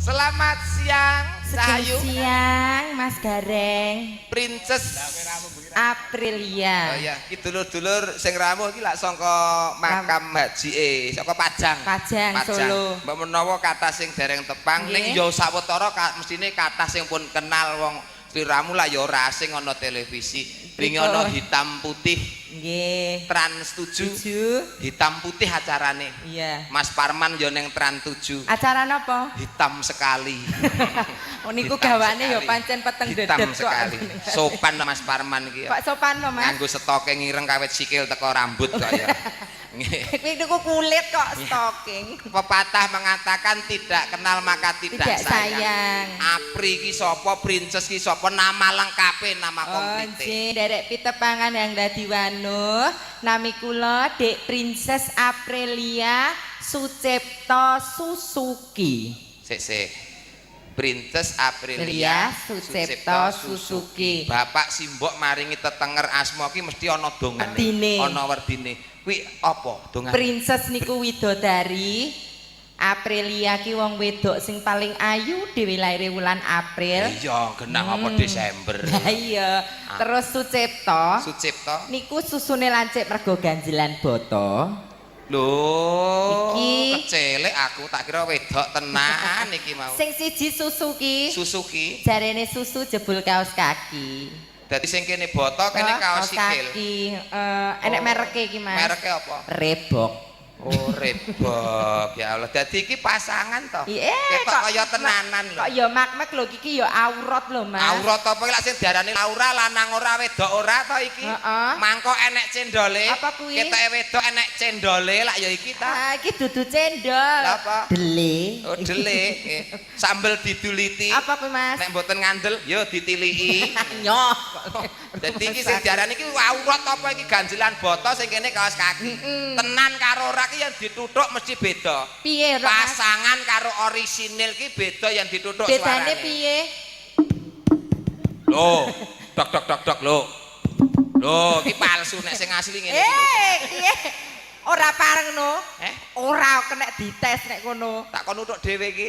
Selamat siang, Sahayu. Siang, Mas Gareng. Princess Aprilia. Oh iya, iki dulur-dulur sing ramuh iki lak saka makam Haji saka Pajang. Pajang Solo. Mbak menawa kathah sing dereng tepang ning ya sawetara mestine kathah sing pun kenal wong sliramu lah ya ora asing ana televisi. Wingi ana hitam putih. Nggih. Trans 7. Hitam putih acarane. Iya. Mas Parman ya ning Trans 7. Acara napa? Hitam sekali. Oh niku gawane ya pancen peteng dedet hitam sekali. Sopan Mas Parman iki. Kok sopan to, Mas? Nganggo stoke ngireng kawit sikil teko rambut kok ya. Kuwi niku kulit kok stocking. Pepatah mengatakan tidak kenal maka tidak sayang. Apri ki sapa, Princess ki sapa, nama lengkape, nama komplite. Oh, derek pitepangan yang dadi wanuh. Nami kula Dek Princess Aprilia Sucipto Susuki. Sik. Princess Aprilia Sucipto Susuki. Bapak simbok maringi tetenger asma ki mesti ana dongane, ana werdine. Kuwi apa dongane? Princess niku widodari. Aprilia ki wong wedok sing paling ayu dhewe laire wulan April. Iya, genah apa Desember. Iya. Terus Sucipto niku susune lancip mergo ganjelan boto. Lho, iki kecelek aku tak kira wedok tenan iki mau. Sing siji Suzuki. Jarene susu jebul kaos kaki. Dadi sing kene boto kene kaos sikil. Enek mereke iki, Mas. Mereke apa? Reebok. Oh, Reebok. Ya Allah, dadi iki pasangan to. Ketok kaya tenanan lho. Kok ya mak-mak lho iki ya aurat lho, Mas. Aurat apa lak sing diarani Laura lanang ora wedok ora to iki? Mangko enek cendole. Apa kuwi? Ketoke wedok enek cendole lak ya iki ta. Ah, iki dudu cendol. Apa? Dele. Oh, dele. Sambel diduliti. Apa kuwi, Mas? Nek mboten ngandel ya ditiliki. Nyoh. Dadi iki sing diarani iki aurat apa iki ganjelan boto sing kene kaos kaki. Tenan karo ora ki yang dituthuk mesti beda. Piye, pasangan karo orisinil ki beda yang dituthuk suarane. Bedane piye? Loh, dok lho. Loh, iki palsu nek sing asli ngene iki. Piye? Ora pareng no. Ora kena dites nek kono. Tak kon nuthuk dhewe iki.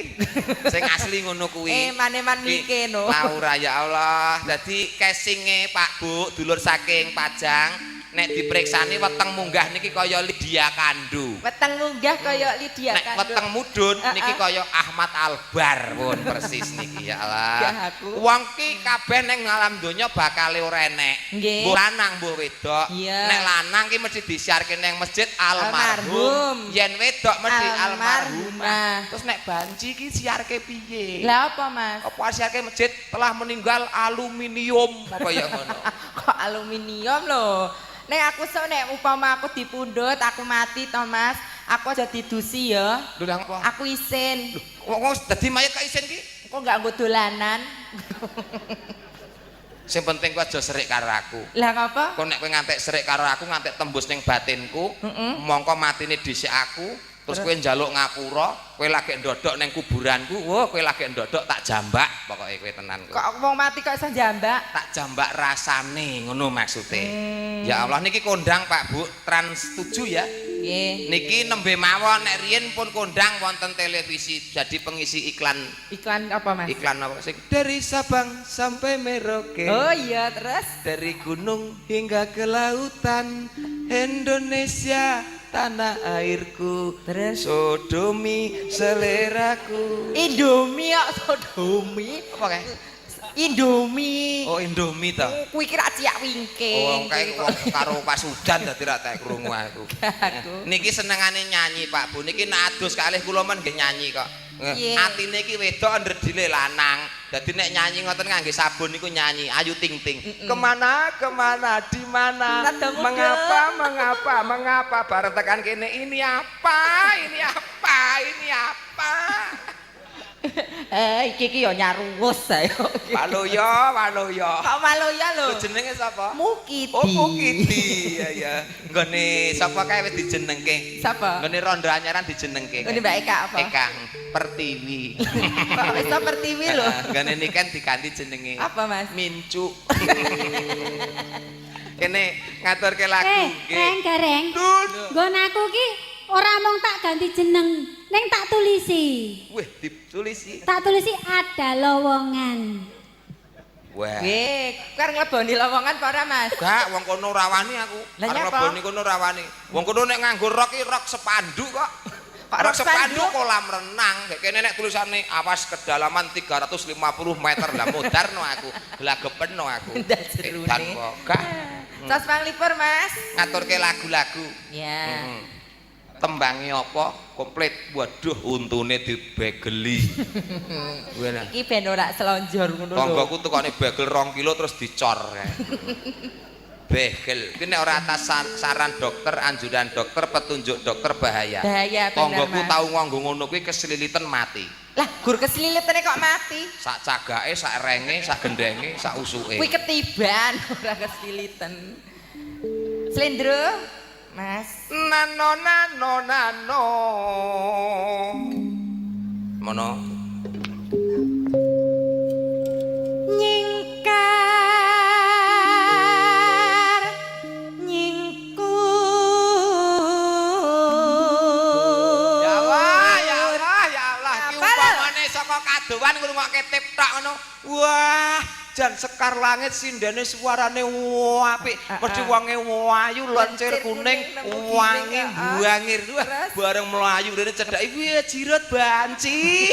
Sing asli ngono kuwi. Maneman mlike no. Laura ya Allah. Dadi casing-e Pak Bu, dulur saking Pajang. Nek dipriksani weteng munggah niki kaya Lydia Kandu. Weteng munggah kaya Lydia Kandu. Nek weteng mudhun niki kaya Ahmad Albar pun persis niki ya Allah. Wong ki kabeh ning alam donya bakal ora enek. Mbok lanang mbok wedok. Nek lanang ki mesti disiarke ning masjid almarhum. Yen wedok mesti almarhumah. Terus nek banci ki siarke piye? Lah apa, Mas? Apa siarke masjid telah meninggal aluminium apa ya ngono. Kok aluminium lho. Nek aku sok nek upama aku dipundhut, aku mati to, Mas. Aku aja didusi ya. Lho nang apa? Aku isin. Wong dadi mayat kok isin ki? Kok enggak nggo dolanan? Sing penting ku aja serik karo aku. Lah ngapa? Kok nek kowe ngantek serik karo aku ngantek tembus ning batinku, mongko matine dhisik aku, terus kowe njaluk ngapura, kowe lagi ndodok ning kuburanku, kowe lagi ndodok tak jambak pokoke kowe tenan. Kok wong mati kok iso jambak? Tak jambak rasane, ngono maksude. Ya Allah niki kondang Pak Bu Trans 7 ya. Nggih. Niki nembe mawon nek riyen pun kondang wonten televisi jadi pengisi iklan. Iklan apa, Mas? Iklan apa sing dari Sabang sampai Merauke. Oh iya, terus dari gunung hingga ke lautan Indonesia tanah airku, terus sodomi seleraku. Indomie kok sodomi? Apa kae? Indomie. Oh, Indomie ta. Kuwi kira ciak wingking. Oh, kae karo pasudan dadi ra tak krungu aku. Niki senengane nyanyi Pak Bu. Niki nek adus kalih kula men nggih nyanyi kok. Atine iki wedok ndredile lanang. Dadi nek nyanyi ngoten ngangge sabun niku nyanyi Ayu Ting Ting. Kemana di mana? Mengapa bareng tekan kene ini apa? Iki yo nyaruwus ayo. Waloyo. Kok Waloyo lho? Jenenge sapa? Mukidi. Oh, Mukidi. Ya. Nggone sapa kae wis dijenengke? Sapa? Nggone rondo anyaran dijenengke. Nggone Mbak Eka apa? Eka Pertiwi. Kok wis Pertiwi lho. Nggone niki kan diganti jenenge. Apa, Mas? Mincu. Kene ngaturke lagu nggih. Gareng. Nggon aku ki ora mung tak ganti jeneng. Neng tak tulisi. Wih, ditulisi. Tak tulisi ada lowongan. Wah. Nggih, kan ngleboni lowongan apa ora, Mas? Gak, wong kono rawani aku. Lah Arep nyapa? ngleboni kono rawani. Wong kono nek nganggo rok iki rok sepanduk kok. Rok sepanduk kolam renang. Kayak kene nek tulisane awas kedalaman 350 meter. Lah modarno aku. Glagepeno aku. Dan kok gak. Tos panglipur, Mas. Ngaturke lagu-lagu. Ya. Tembangnya apa? Komplit. Waduh, untune dibegeli. Iki ben ora selonjor ngono lho. Tanggaku tukane bagel 2 kilo terus dicor. Bagel. Iki nek ora atas saran dokter, anjuran dokter, petunjuk dokter bahaya. Bahaya bener, Tanggaku Mas. tau nganggo ngono kuwi kesliliten mati. Lah, gur keslilitene kok mati. Sak cagake, sak renge, sak gendenge, sak usuke. Kuwi ketiban ora kesliliten. Slendro, Mas. Nano nano nano. Mono. Nyingkar nyingkur. Ya Allah, ya Allah, ya Allah. Ki umpamane saka kadowan ngrungokke tip tok ngono. Wah, jan sekar langit sindene suarane apik. Mesti wonge ayu loncir kuning, wangi buangir. Wah, bareng mlayu rene cedhake wih jirut banci.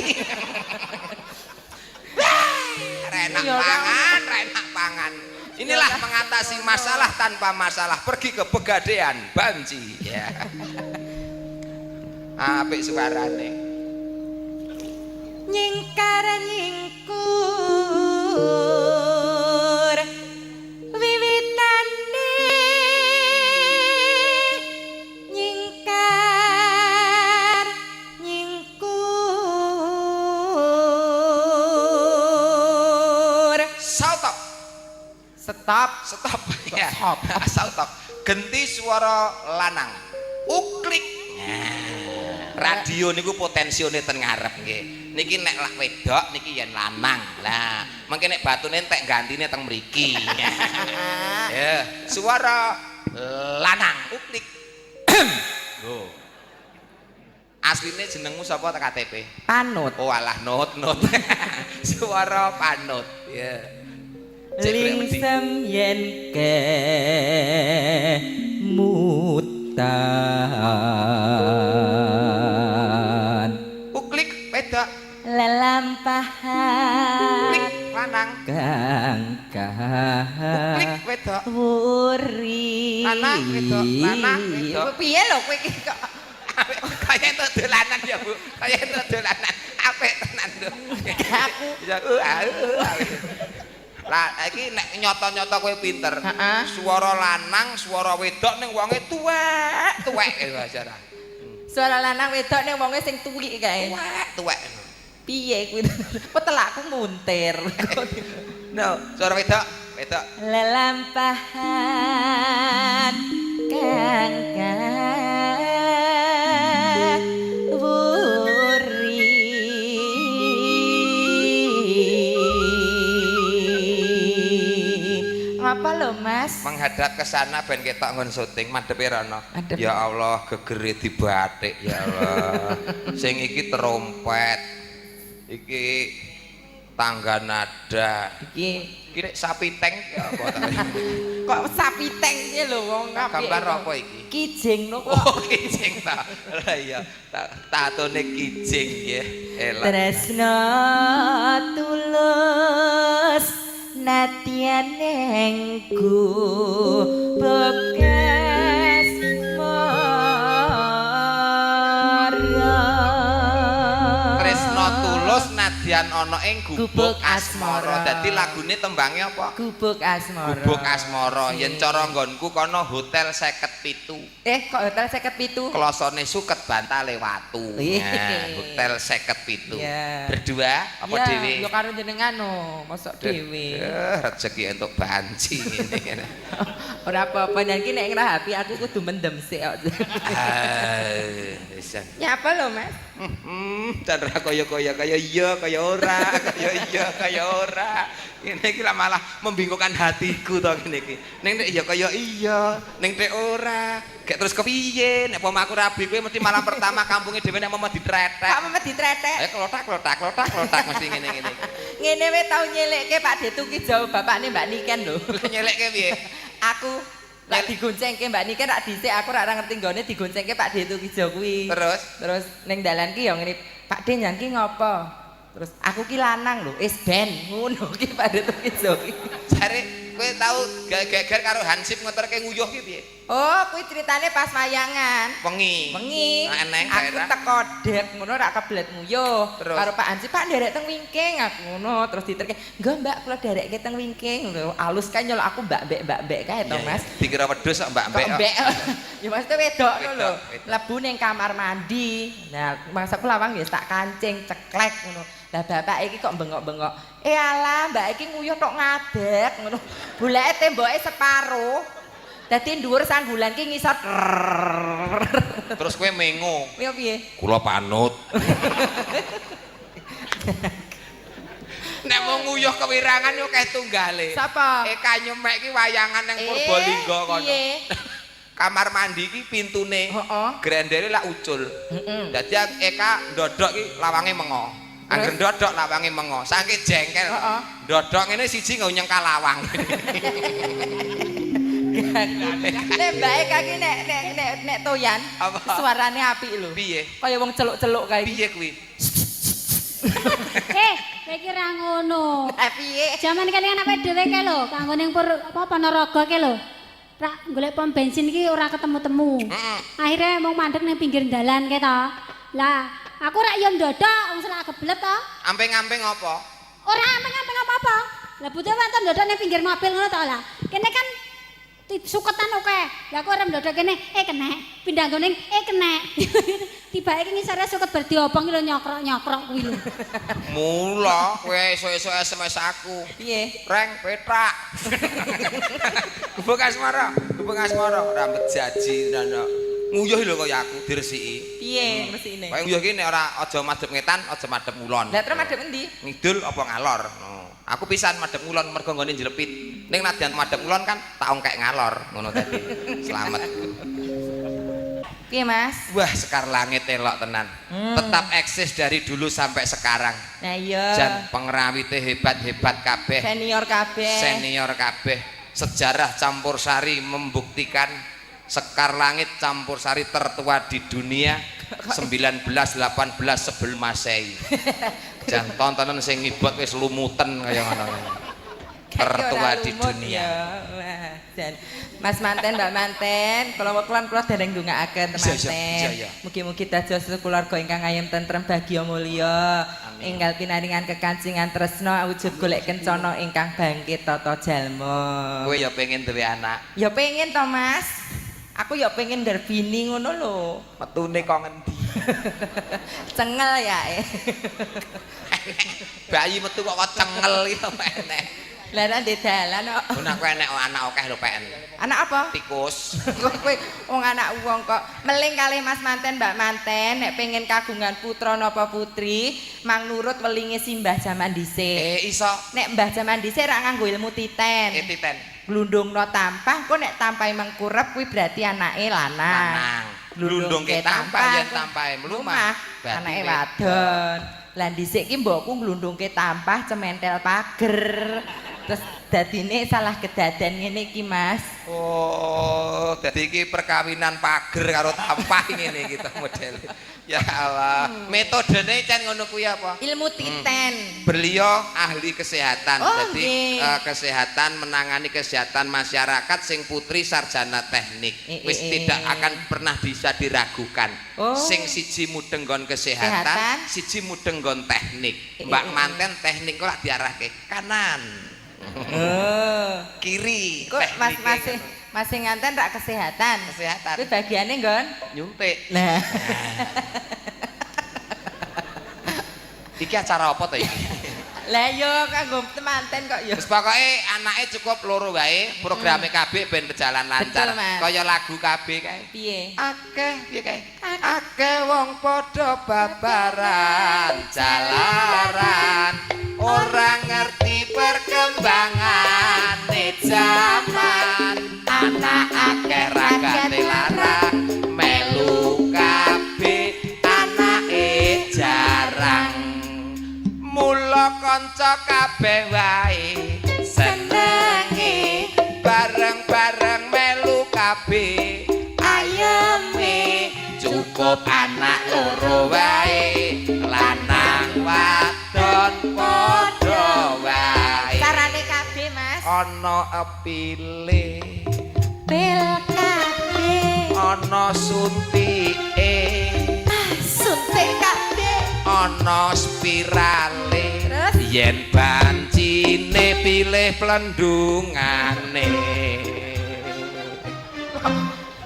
Renak pangan, renak pangan. Inilah mengatasi masalah tanpa masalah. Pergi ke Pegadaian, banci. Ya. Apik suarane. Nyingkar nyingkur wiwitane nyingkar nyingkur. Stop. Stop. Ya. Stop. Genti suara lanang. Uklik. Radio niku potensione ten ngarep nggih. Niki nek lak wedok niki yen lanang. Lah, mengke nek batune entek gantine teng mriki. Ya, suara lanang uklik. Lho. Asline jenengmu sapa ta KTP? Panut. Oh alah not. Suara panut. Ya. Lingsem yen ke mutan Uklik wedok. lelampahan Uklik lanang. gangkah Uklik wedok. wuri Lanang wedok, lanang wedok. Piye lho kowe iki kok Kaya entuk dolanan ya, Bu. Kaya entuk dolanan. Apik tenan lho. aku Lah iki nek nyoto-nyoto kowe pinter. Heeh. Suara lanang, suara wedok ning wonge tuwek bahasa. suara lanang wedok ning wonge sing tuwik kae. Tuwek. Piye kuwi? Petelakku muntir. No, suara wedok. Lelampahan gangkah wuri apa lo Mas? Menghadap ke sana ben ketok ngon syuting madhepe rono. Madhep. Ya Allah, gegere dibatik ya Allah. Sing iki trompet. Iki tangga nada. Iki nek sapi tank ya apa ta? Kok sapi tank iki lho wong Gambar apa iki? Kijing no kok. Oh, kijing ta. Lah iya, tatone kijing ya. Elah. Tresno tulus nadyan engku bekas mara. Tresno tulus nadyan ana ing gubuk Gubuk asmara. asmara. Dadi lagune tembange apa? Gubuk asmara. Gubuk asmara. Yen cara nggonku kono hotel 57. Kok hotel 57? Klosone suket bantale watu. Nah, hotel 57. Iya. Berdua apa Ya, dhewe? yo karo jenengan no, mosok dhewe. Rezeki entuk banci ngene. Ora apa-apa nek iki nek ngrahapi aku kudu mendem sik kok. Wis. Nyapa lho, Mas? Dan ra kaya-kaya kaya iya kaya ora, kaya iya kaya ora. Ngene iki lah malah membingungkan hatiku to ngene iki. Ning nek iya kaya iya, ning nek ora, gek terus kepiye? Nek pemaku rabi kuwi mesti malam pertama kampunge dhewe nek mau ditretek. Pak memet ditretek. Ayo klotak mesti ngene-ngene. Ngene wae tau nyelekke Pak Detu ki jauh bapakne Mbak Niken lho. Nyelekke piye? Aku lek digoncengke Mbak Niken rak dhisik aku ora ngerti nggone digoncengke Pak Detu ki jauh kuwi. Terus ning dalan ki ya ngene, Pak Den yang ki ngopo? Terus aku ki lanang lho, wis ben ngono ki Pak Detu ki jauh ki. Jare kowe tau geger karo Hansip ngeterke nguyuh ki piye? Oh, kuwi ceritane pas wayangan. Wengi. Eneng Aku teko dek ngono rak kebelet nguyuh. Terus? Karo Pak Hansip, Pak nderek teng wingking aku ngono, terus diterke, "Nggo Mbak, kula nderekke teng wingking." Lho, alus kan nyolok aku mbak-mbak kae to, Mas. Dikira wedhus kok mbak-mbak. Mbak. Ya maksudnya wedok lho. Wedok. Lebu ning kamar mandi. Nah, maksudku lawang ya tak kancing ceklek ngono. Lah bapak iki kok bengok-bengok. Alah, Mbak iki nguyuh tok ngadeg ngono. Bulake temboke separo. Dadi dhuwur sanggulan ki ngisor. Terus kowe mengo. Piye piye? Kula panut. Nek mau nguyuh kewirangan yo akeh tunggale. Sapa? Eka Nyumek ki wayangan nang Purbalingga kono. Piye? Kamar mandi ki pintune. Heeh. Grendere lak ucul. Dadi Eka ndodok ki lawange mengo. Angger ndodok lawange mengo. Saking jengkel. Heeh. Ndodok ngene siji nggo nyengkal lawang. Nek mbake kaki nek toyan, Apa? suarane apik lho. Piye? Kaya wong celuk-celuk kae. Piye kuwi? Kowe iki ra ngono. Piye? Jaman kalian apa dhewe kae lho, kanggo ning apa Ponorogo kae lho. Ra golek pom bensin iki ora ketemu-temu. Akhirnya mau mandek ning pinggir dalan kae to. Lah, aku rak yo ndodok wong selak geblet to. Amping-amping apa? Ora amping-amping apa-apa. Lah butuh wonten ndodok ning pinggir mobil ngono to lah. Kene kan suketan oke. Lah aku arep ndodok kene kenek. Pindah ngene kenek. Tibake iki ngisore suket bar diobong lho nyokrok-nyokrok kuwi lho. Mula kowe esuk-esuk SMS aku. Piye? Reng petak. Gubeng asmara, rambut jaji nana. Nguyuh lho kaya aku diresiki. Piye resine? Kaya nguyuh ki nek ora aja madhep ngetan, aja madhep ngulon. Lah terus madhep endi? Ngidul apa ngalor. No. Aku pisan madhep ngulon mergo nggone njlepit. Ning nadyan madhep ngulon kan tak ongkek ngalor ngono tadi. Slamet. Piye Mas? Wah, Sekar Langit elok tenan. Tetap eksis dari dulu sampai sekarang. Nah iya. Jan pengrawite hebat-hebat kabeh. Senior kabeh. Sejarah Campursari membuktikan Sekar Langit Campursari tertua di dunia 1918 sebelum Masehi. Jan tontonan sing ngibot wis lumuten kaya ngono. Tertua di dunia. Wah, dan Mas Manten, Mbak Manten, kula dereng ndongaaken temanten. Mugi-mugi dados keluarga ingkang ayem tentrem bagya mulya. Enggal pinaringan kekancingan tresna wujud golek kencana ingkang bangkit tata jalma. Kowe ya pengen duwe anak. Ya pengen to, Mas. Aku ya pengen derbini ngono lho. Metune kok ngendi? Cengel ya. Bayi metu kok cengel iki enek. Lah nek di dalan kok. Mun aku enek anak akeh lho PN. Anak apa? Tikus. Kowe wong anak wong kok meling kalih Mas Manten Mbak Manten nek pengen kagungan putra napa putri mang nurut welinge simbah jaman dhisik. Iso. Nek mbah jaman dhisik ra nganggo ilmu titen. Titen. Glundungno tampah kok nek tampahe mengkurep kuwi berarti anake lanang. Glundungke tampah yen tampahe mlumah anake wadon. Lah dhisik ki mbokku glundungke tampah cementel pager. Terus dadine salah kedadan ngene iki Mas. Oh, dadi iki perkawinan pager karo tampah ngene iki to model. Ya Allah, metodene cen ngono kuwi apa? Ilmu titen. Beliau ahli kesehatan. Oh, jadi kesehatan menangani kesehatan masyarakat sing putri sarjana teknik. Wis tidak akan pernah bisa diragukan. Sing siji mudeng nggon kesehatan, siji mudeng nggon teknik. Mbak Manten teknik kok diarahke kanan. Kiri. Kok masih nganten rak kesehatan. Kuwi bagiane nggon nyuntik. Nah. Iki acara apa to iki? Lah yo kanggo temanten kok yo. Wis pokoke anake cukup loro wae, programe kabeh ben berjalan lancar. Kaya lagu kabeh kae. Piye? Akeh piye kae? Akeh wong padha babaran jalaran, ora ngerti perkembangane zaman. Anak akeh ragate larang, melu kabeh anake jarang. Mula kanca kabeh wae senenge bareng-bareng melu kabeh ayeme cukup anak loro wae lanang wadon padha wae carane kabeh Mas ana epile pil kabeh ana suntike suntik kabeh ana spirale terus yen bancine pilih plendungane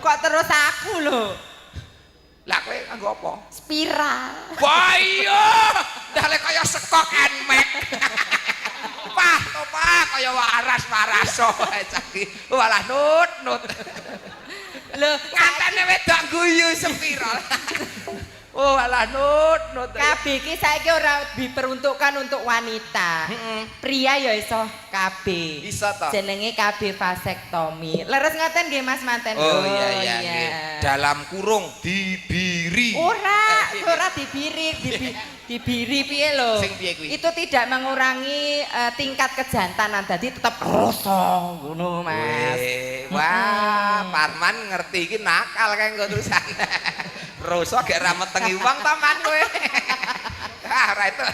kok terus aku lho lah kowe kanggo apa spiral wah iya ndale kaya sekok enmek pah to pah kaya waras waraso caki walah nut lho ngantene wedok guyu spiral oh alah nut kabeh iki saiki ora diperuntukkan untuk wanita. Pria ya iso kabeh. Iso to. Jenenge kabeh vasektomi. Leres ngoten nggih Mas Manten. Oh iya nggih. Dalam kurung dibiri. Ora dibiri, dibiri piye lho? Sing piye kuwi? Itu tidak mengurangi tingkat kejantanan. Dadi tetep rasa ngono Mas. Wah, Parman ngerti iki nakal kae engko terusan. Rosa gak ra metengi wong to man kowe. Ora itu.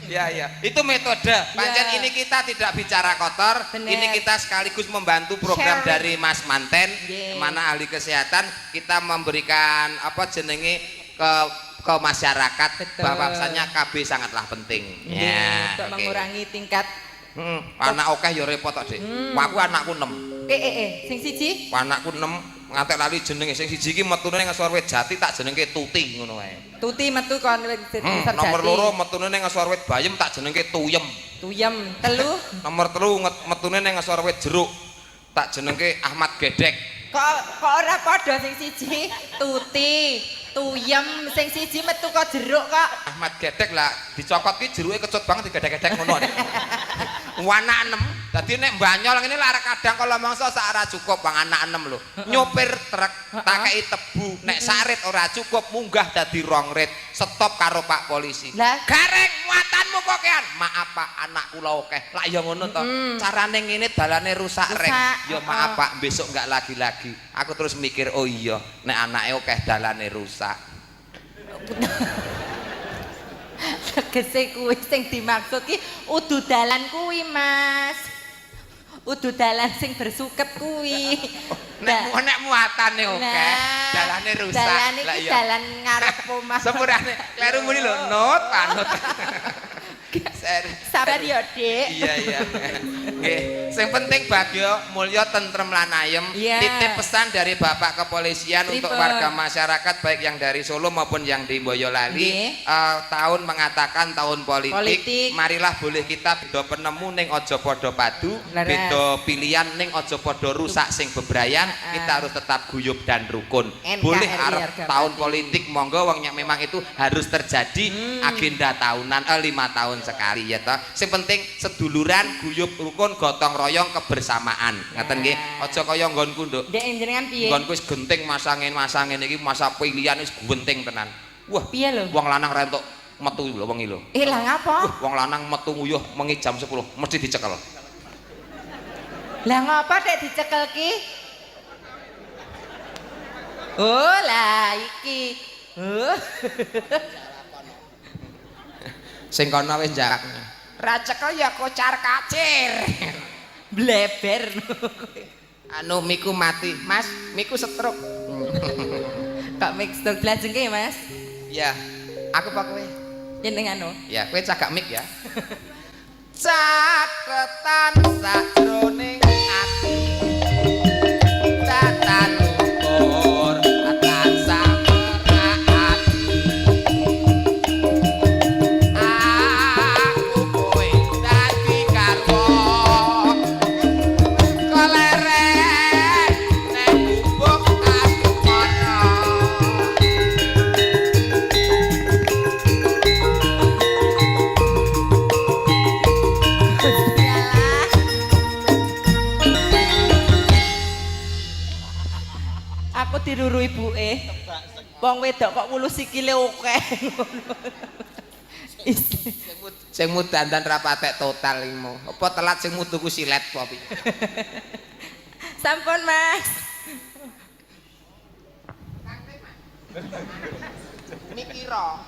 Ya. Itu metode. Pancen ini kita tidak bicara kotor, ini kita sekaligus membantu program dari Mas Manten, mana ahli kesehatan kita memberikan apa jenenge ke masyarakat bahwasanya KB sangatlah penting. Ya, untuk mengurangi tingkat anak akeh ya repot tok, Dik. Aku anakku 6. Sing siji? Anakku 6 ngantek lali jenenge sing siji iki metune ning ngasor wit jati tak jenengke Tuti ngono wae. Tuti metu kon wit jati. Nomor 2 metune ning ngasor wit bayem tak jenengke Tuyem. Tuyem. 3 Nomor 3 metune ning ngasor wit jeruk tak jenengke Ahmad Gedek. Kok ora padha sing siji Tuti, Tuyem, sing siji metu kok jeruk kok. Ahmad Gedek lah dicokot ki jeruke kecut banget digedek-gedek ngono. Anak 6. Dadi nek mbanyol ngene lek kadang kalau mangsa sak ora cukup bang anak 6 lho. Nyopir truk tak kei tebu, nek sarit ora cukup munggah dadi 2 rit. Stop karo Pak polisi. Gareng muatanmu kok kean. Maaf Pak, anak kula akeh. Lah ya ngono to. Carane ngene dalane rusak rek. Ya maaf Pak, besok enggak lagi-lagi. Aku terus mikir, oh iya, nek anake akeh dalane rusak. Tegese kuwi sing dimaksud ki udu dalan kuwi Mas. Udu dalan sing bersuket kuwi. Nek muatane oke, dalane rusak. Dalane iki dalan ngarep omah. Sepurane kleru muni lho, nut panut. Sabar ya, Dik. Iya. Nggih, sing penting bagya, mulya, tentrem lan ayem. Titip pesan dari Bapak Kepolisian untuk warga masyarakat baik yang dari Solo maupun yang di Boyolali. Tahun mengatakan tahun politik. Marilah boleh kita beda penemu ning aja padha padu, beda pilihan ning aja padha rusak sing bebrayan. Kita harus tetap guyub dan rukun. Boleh arep tahun politik monggo wong yang memang itu harus terjadi agenda tahunan 5 tahun sekali ya toh. Sing penting seduluran, guyub, rukun, gotong royong, kebersamaan. Ngaten nggih. Aja kaya nggonku, Nduk. Ndek jenengan piye? Nggonku wis genting masangin iki masa pilihan wis genting tenan. Wah, piye lho? Wong lanang rentuk metu lho wengi lho. Lah ngapa? Wong lanang metu nguyuh mengi jam 10 mesti dicekel. Lah ngapa nek dicekel ki? Oh lah iki. Sing kono wis jarak. Ra cekel ya kocar kacir. Bleber. Anu miku mati. Mas, miku stroke. Kok mik stroke blajengke Mas? Ya. Aku pak kowe. Jeneng anu. Ya, kowe cagak mik ya. Caketan sakroning ati. Catan ukur atan sameraati. Aku kowe diruru ibuke. Wong wedok kok wulu sikile akeh ngono. Sing mut dandan ra patek total iki mau. Apa telat sing mut tuku silet apa piye? Sampun, Mas. Mikira.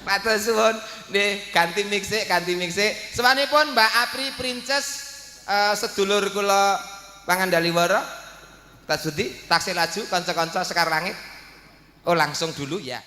Matur suwun. Nggih, ganti mixik. Sawanipun Mbak Apri Princess sedulur kula Pangandaliwara. Tas Budi, taksih laju kanca-kanca Sekar Langit. Oh, langsung dulu ya.